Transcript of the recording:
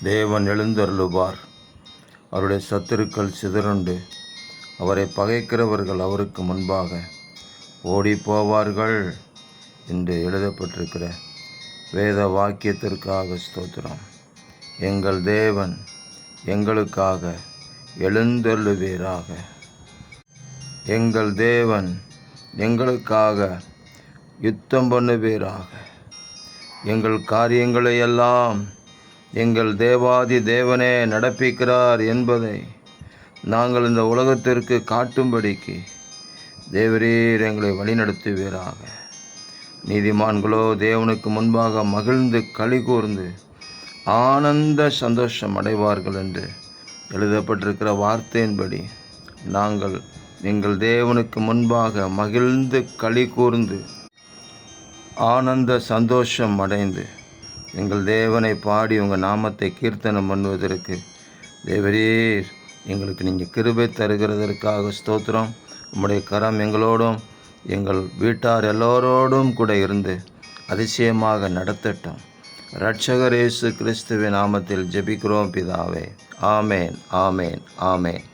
தேவன் எழுந்தருளுவார். அவருடைய சத்துருக்கள் சிதறுண்டு அவரை பகைக்கிறவர்கள் அவருக்கு முன்பாக ஓடி போவார்கள் என்று எழுதப்பட்டிருக்கிற வேத வாக்கியத்திற்காக ஸ்தோத்திரம். எங்கள் தேவன் எங்களுக்காக எழுந்தருளுவீராக. எங்கள் தேவன் எங்களுக்காக யுத்தம் பண்ணுவீராக. எங்கள் காரியங்களை எல்லாம் எங்கள் தேவாதி தேவனே நடப்பிக்கிறார் என்பதை நாங்கள் இந்த உலகத்திற்கு காட்டும்படிக்கு தேவரீர் எங்களை வழிநடத்துவீராக. நீதிமான்களோ தேவனுக்கு முன்பாக மகிழ்ந்து களி கூர்ந்து ஆனந்த சந்தோஷம் அடைவார்கள் என்று எழுதப்பட்டிருக்கிற வார்த்தையின்படி நாங்கள் எங்கள் தேவனுக்கு முன்பாக மகிழ்ந்து களி கூர்ந்து ஆனந்த சந்தோஷம் அடைந்து எங்கள் தேவனை பாடி உங்கள் நாமத்தை கீர்த்தனம் பண்ணுவதற்கு தேவரீர் எங்களுக்கு நீங்கள் கிருபை தருகிறதற்காக ஸ்தோத்திரம். உம்முடைய கரம் எங்களோடும் எங்கள் வீட்டார் எல்லோரோடும் கூட இருந்து அதிசயமாக நடத்தட்டும். இரட்சகர் இயேசு கிறிஸ்துவின் நாமத்தில் ஜெபிக்கிறோம் பிதாவே. ஆமேன், ஆமேன், ஆமேன்.